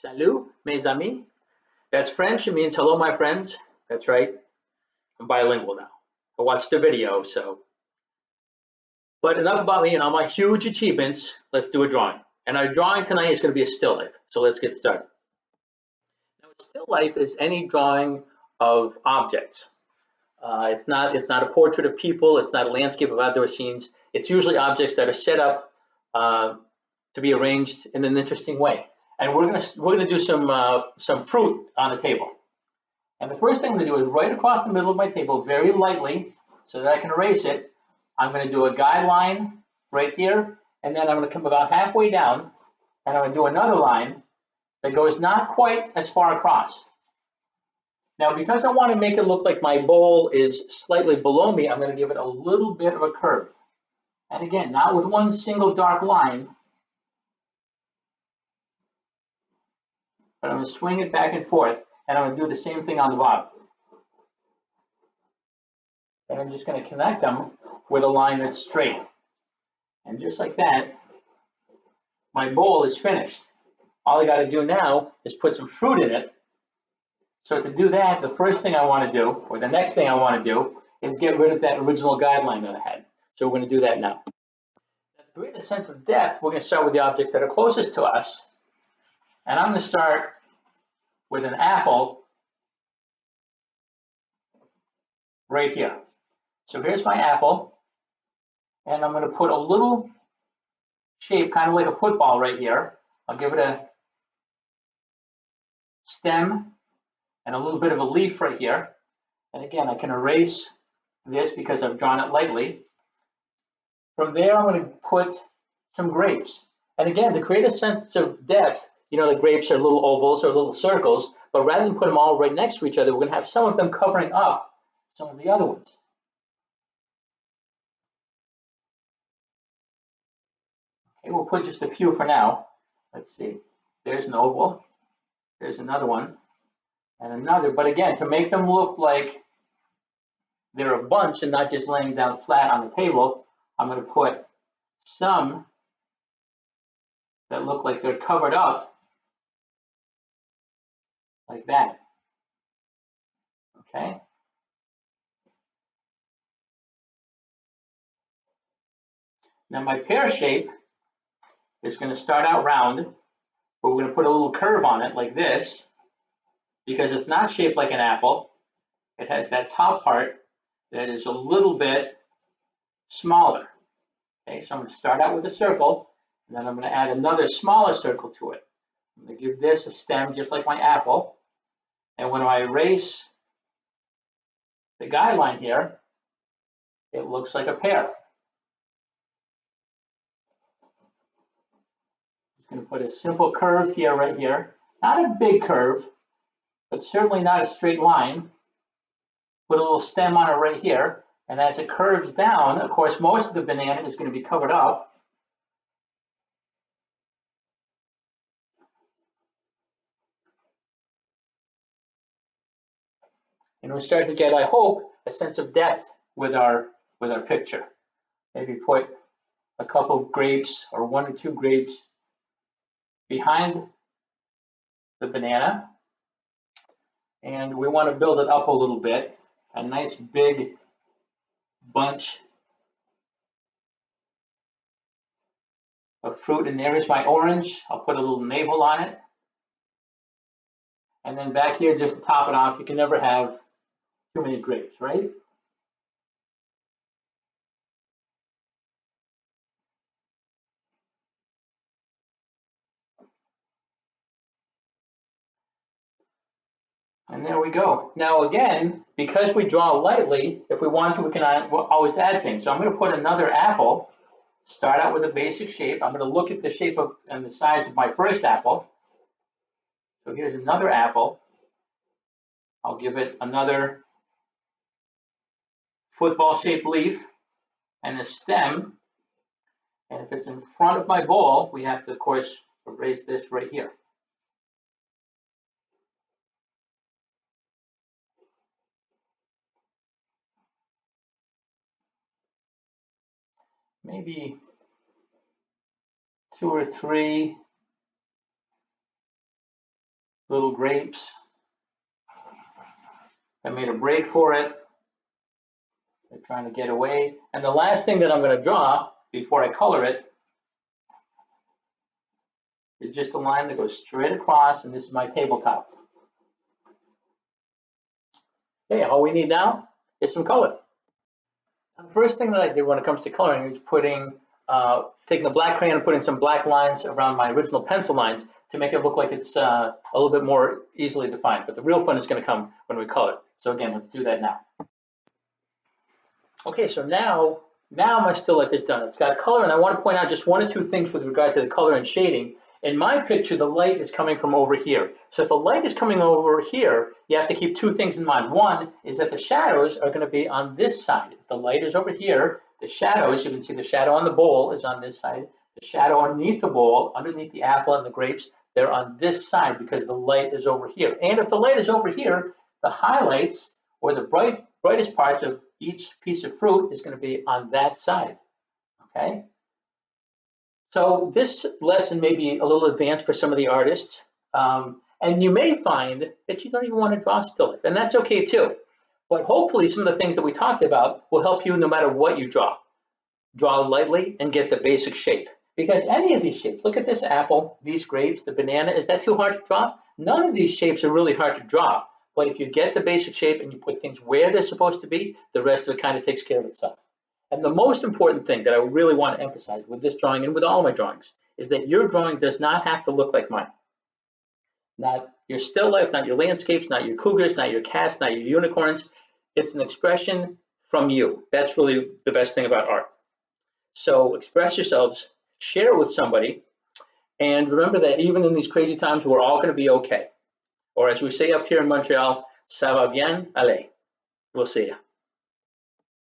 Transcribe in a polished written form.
Salut, mes amis. That's French. It means hello, my friends. That's right. I'm bilingual now. I watched the video, so. But enough about me and all my huge achievements. Let's do a drawing. And our drawing tonight is going to be a still life. So let's get started. Now, a still life is any drawing of objects. It's not a portrait of people. It's not a landscape of outdoor scenes. It's usually objects that are set up to be arranged in an interesting way. And we're gonna do some fruit on the table. And the first thing I'm gonna do is right across the middle of my table, very lightly, so that I can erase it. I'm gonna do a guideline right here, and then I'm gonna come about halfway down, and I'm gonna do another line that goes not quite as far across. Now, because I want to make it look like my bowl is slightly below me, I'm going to give it a little bit of a curve. And again, not with one single dark line, but I'm going to swing it back and forth, and I'm going to do the same thing on the bottom. And I'm just going to connect them with a line that's straight. And just like that, my bowl is finished. All I got to do now is put some fruit in it. So to do that, the first thing I want to do, or the next thing I want to do, is get rid of that original guideline that I had. So we're going to do that now. To create a sense of depth, we're going to start with the objects that are closest to us. And I'm going to start with an apple right here. So here's my apple. And I'm going to put a little shape, kind of like a football right here. I'll give it a stem and a little bit of a leaf right here. And again, I can erase this because I've drawn it lightly. From there, I'm going to put some grapes. And again, to create a sense of depth, you know, the grapes are little ovals or little circles, but rather than put them all right next to each other, we're going to have some of them covering up some of the other ones. Okay, we'll put just a few for now. Let's see. There's an oval. There's another one. And another. But again, to make them look like they're a bunch and not just laying down flat on the table, I'm going to put some that look like they're covered up like that. Okay. Now my pear shape is going to start out round, but we're going to put a little curve on it like this because it's not shaped like an apple. It has that top part that is a little bit smaller. Okay, so I'm going to start out with a circle, and then I'm going to add another smaller circle to it. I'm going to give this a stem just like my apple. And when I erase the guideline here, it looks like a pear. Just going to put a simple curve here, right here. Not a big curve, but certainly not a straight line. Put a little stem on it right here. And as it curves down, of course, most of the banana is going to be covered up. And we start to get, I hope, a sense of depth with our picture. Maybe put a couple of grapes or one or two grapes behind the banana. And we want to build it up a little bit. A nice big bunch of fruit. And there is my orange. I'll put a little navel on it. And then back here, just to top it off, you can never have too many grapes, right? And there we go. Now again, because we draw lightly, if we want to, we can always add things. So I'm going to put another apple, start out with a basic shape. I'm going to look at the shape of and the size of my first apple. So here's another apple. I'll give it another football-shaped leaf and a stem. And if it's in front of my bowl, we have to, of course, erase this right here. Maybe 2 or 3 little grapes. I made a break for it. They're trying to get away. And the last thing that I'm going to draw before I color it is just a line that goes straight across, and this is my tabletop. Okay, all we need now is some color. The first thing that I did when it comes to coloring is taking a black crayon and putting some black lines around my original pencil lines to make it look like it's a little bit more easily defined. But the real fun is going to come when we color. So again, let's do that now. Okay, so now my still life is done. It's got color, and I want to point out just one or two things with regard to the color and shading. In my picture, the light is coming from over here. So if the light is coming over here, you have to keep two things in mind. One is that the shadows are going to be on this side. If the light is over here, the shadows, you can see the shadow on the bowl is on this side. The shadow underneath the bowl, underneath the apple and the grapes, they're on this side because the light is over here. And if the light is over here, the highlights or the brightest parts of each piece of fruit is going to be on that side. Okay? So this lesson may be a little advanced for some of the artists, and you may find that you don't even want to draw still life, and that's okay too. But hopefully some of the things that we talked about will help you no matter what you draw. Draw lightly and get the basic shape. Because any of these shapes, look at this apple, these grapes, the banana, is that too hard to draw? None of these shapes are really hard to draw. But if you get the basic shape and you put things where they're supposed to be, the rest of it kind of takes care of itself. And the most important thing that I really want to emphasize with this drawing and with all my drawings is that your drawing does not have to look like mine. Not your still life, not your landscapes, not your cougars, not your cats, not your unicorns. It's an expression from you. That's really the best thing about art. So express yourselves, share it with somebody, and remember that even in these crazy times, we're all going to be okay. Or as we say up here in Montreal, ça va bien, allez. We'll see you.